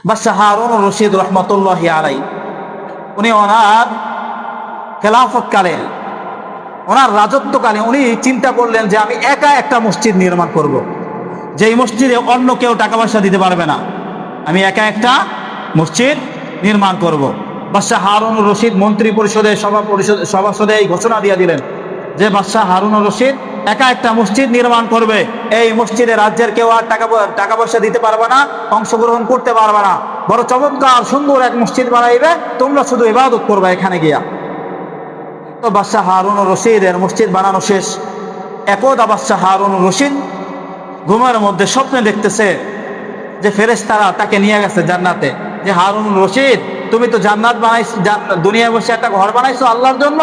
বাদশাহ হারুন রশিদ রহমতুল্লাহি আলাইহি উনি ওনার খেলাফতকালে, ওনার রাজত্বকালে উনি চিন্তা করলেন যে আমি একা একটা মসজিদ নির্মাণ করব, যেই মসজিদে অন্য কেউ টাকা পয়সা দিতে পারবে না। আমি একা একটা মসজিদ নির্মাণ করব। বাদশাহ হারুন রশিদ মন্ত্রী পরিষদের সভাসদে এই ঘোষণা দিয়ে দিলেন যে বাদশাহ হারুন রশিদ একা একটা মসজিদ নির্মাণ করবে। এই মসজিদে রাজ্যের কেউ আর টাকা পয়সা দিতে পারবে না, অংশগ্রহণ করতে পারবে না। বড় চমৎকার সুন্দর এক মসজিদ বানাইবে, তোমরা শুধু ইবাদত করবে এখানে গিয়া। তো বাদশাহ হারুন রশিদের মসজিদ বানানো শেষ। একদা বাদশাহ হারুন রশিদ ঘুমের মধ্যে স্বপ্নে দেখতেছে যে ফেরেশতারা তাকে নিয়ে গেছে জান্নাতে, যে হারুন রশিদ তুমি তো জান্নাত বানাইছো, দুনিয়ায় বসে একটা ঘর বানাইছো আল্লাহর জন্য,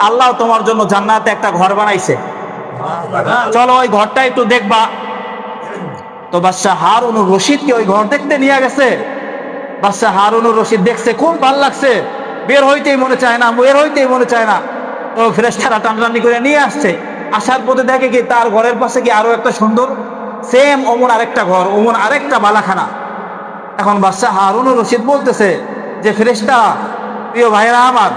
আল্লাহ তোমার জন্য জান্নাতে একটা ঘর বানাইছে, চলো ওই ঘরটা একটু দেখবা। তো বাদশাহ হারুন রশিদকে ওই ঘর দেখতে নিয়ে গেছে। বাদশাহ হারুন রশিদ দেখছে, খুব ভালো লাগছে, বের হইতেই মনে চায় না, বের হইতেই মনে চায় না। তো ফেরেশতারা টানটানি করে নিয়ে আসছে। আসার পথে দেখে কি তার ঘরের পাশে কি আরো একটা সুন্দর সেম অমন আরেকটা ঘর, অমন আরেকটা বালাখানা। এখন বাদশাহ হারুন রশিদ বলতেছে যে ফেরেশতা, প্রিয় ভাইরা আমার,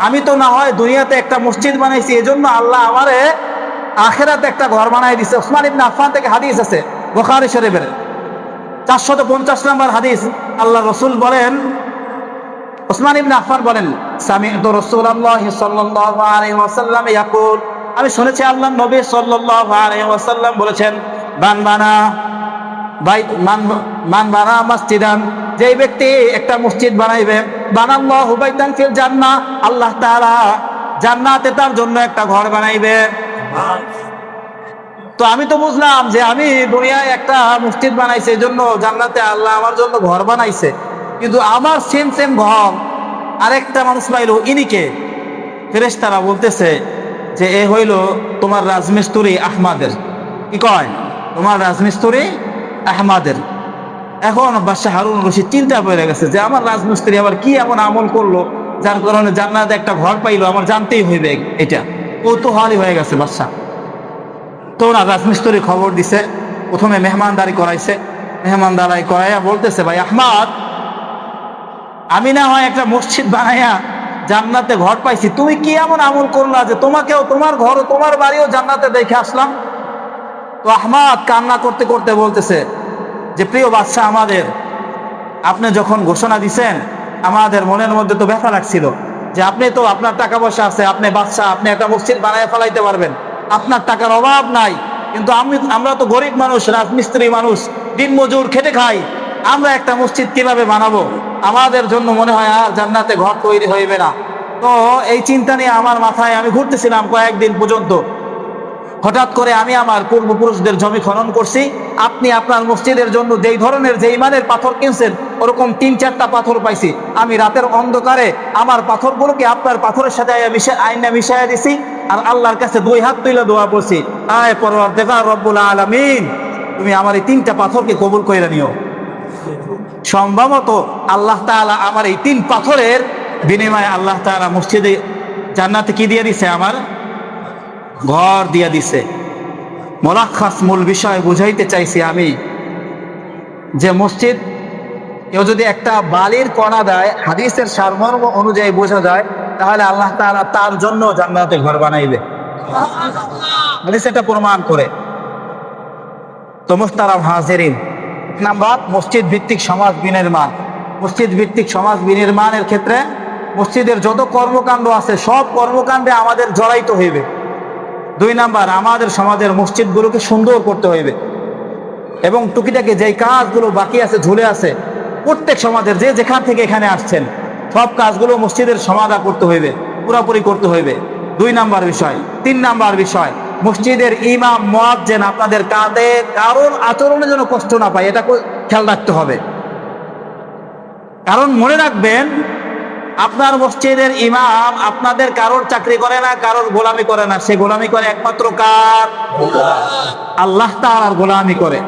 আমি তো না হয় দুনিয়াতে একটা মসজিদ বানাইছি, এজন্য আল্লাহ আমারে আখেরাতে একটা ঘর বানাই দিছে। ওসমান ইবনে আফফান থেকে হাদিস আছে বুখারী শরীফের 450 নম্বর হাদিস। আল্লাহ রসুল বলেন, ওসমান ইবনে আফফান বলেন, সামি'তু রাসূলুল্লাহ সাল্লাল্লাহু আলাইহি ওয়াসাল্লাম ইয়াকুল, আমি শুনেছি আল্লাহর নবী সাল্লাল্লাহু আলাইহি ওয়াসাল্লাম বলেছেন, মান বানা মসজিদান, যে ব্যক্তি একটা মসজিদ বানাইবে, বানাল্লাহু বাইতান ফিল জান্নাহ, আল্লাহ তাআলা জান্নাতে তার জন্য একটা ঘর বানাইবে। তো আমি তো বুঝলাম যে আমি দুনিয়ায় একটা মসজিদ বানাইছে, এই জন্য জান্নাতে আল্লাহ আমার জন্য ঘর বানাইছে, কিন্তু আমার সেম ঘর আরেকটা মানুষ পাইলো, ইনিকে? ফেরেশতারা বলতেছে যে এ হইল তোমার রাজমিস্ত্রি আহমাদের। কি কয়? তোমার রাজমিস্ত্রি আহমাদের। এখন বাদশাহ হারুন রশিদ চিন্তা পড়ে গেছে যে আমার রাজমিস্ত্রি আবার কি এমন আমল করলো যার কারণে জান্নাতে একটা ঘর পাইলো, আমার জানতেই হইবে এটা। কৌতূহলী হয়ে গেছে বাদশাহ। তো ওরা রাজমিস্ত্রি খবর দিছে, প্রথমে মেহমানদারি করাইছে, মেহমানদারি করাইয়া বলতেছে, ভাই আহমাদ, আমি না হয় একটা মসজিদ বানাইয়া জান্নাতে ঘর পাইছি, তুমি কি এমন আমল করলা যে তোমাকেও, তোমার ঘর, তোমার বাড়িও জান্নাতে দেখে আসলাম? তো আহমাদ কান্না করতে করতে বলতেছে যে প্রিয় বাদশাহ আমাদের, আপনি যখন ঘোষণা দিছেন আমাদের মনের মধ্যে তো ব্যথা লাগছিল যে আপনি তো, আপনার টাকা পয়সা আছে, আপনি বাদশাহ, আপনি একটা মসজিদ বানায় ফেলাইতে পারবেন, আপনার টাকার অভাব নাই। কিন্তু আমরা তো গরিব মানুষ, রাজমিস্ত্রি মানুষ, দিন মজুর, খেটে খাই, আমরা একটা মসজিদ কিভাবে বানাবো? আমাদের জন্য মনে হয় আর জান্নাতে ঘর তৈরি হইবে না। তো এই চিন্তা নিয়ে আমার মাথায় আমি ঘুরতেছিলাম কয়েকদিন পর্যন্ত। হঠাৎ করে আমি আমার পূর্বপুরুষদের জমি খনন করছি, আপনি আপনার মসজিদের জন্য যেই ধরনের, যেই মানের পাথর কিনছেন, ওরকম 3-4টা পাথর পাইছি। আমি রাতের অন্ধকারে আমার পাথরগুলোকে আপনার পাথরের সাথে আইনা মিশাইয়া দিছি, আর আল্লাহর কাছে 2 হাত তুলে দোয়া করছি, আয় পরওয়ারদিগার রব্বুল আলামিন, তুমি আমার এই 3টা পাথরকে কবুল কইরা নিও। সম্ভবত আল্লাহ তাআলা আমার এই 3 পাথরের বিনিময়ে আল্লাহ তাআলা মসজিদে জান্নাতে কি দিয়ে দিছে? আমার ঘর দিয়ে দিছে। মোলাক্খাস, মূল বিষয় বুঝাইতে চাইছি আমি যে মসজিদ কেউ যদি একটা বালির কণা দেয়, হাদিসের সারমর্ম অনুযায়ী বোঝা যায়, তাহলে আল্লাহ তাআলা তার জন্য জান্নাতে ঘর বানাইবে। হাদিস এটা প্রমাণ করে। তো মুহতারাম হাজিরিন, নাম্বার মসজিদ ভিত্তিক সমাজ বিনির্মাণ। মসজিদ ভিত্তিক সমাজ বিনির্মাণের ক্ষেত্রে মসজিদের যত কর্মকাণ্ড আছে সব কর্মকাণ্ডে আমাদের জড়াইতে হইবে। 2 নাম্বার, আমাদের সমাজের মসজিদগুলোকে সুন্দর করতে হইবে এবং টুকিটাকি যেই কাজগুলো বাকি আছে, ঝুলে আছে, প্রত্যেক সমাজের যে যেখান থেকে এখানে আসছেন সব কাজগুলো মসজিদের সমাধা করতে হইবে, পুরোপুরি করতে হইবে। 2 নাম্বার বিষয়। 3 নাম্বার বিষয়, মসজিদের ইমাম, মুয়াজ্জিন আপনাদের কাঁধে কারোর আচরণে যেন কষ্ট না পায়, এটা খেয়াল রাখতে হবে। কারণ মনে রাখবেন, আপনার মসজিদের ইমাম আপনাদের কারোর চাকরি করে না, কারোর গোলামি করে না, সে গোলামি করে একমাত্র কার? আল্লাহ তাআলার গোলামি করে।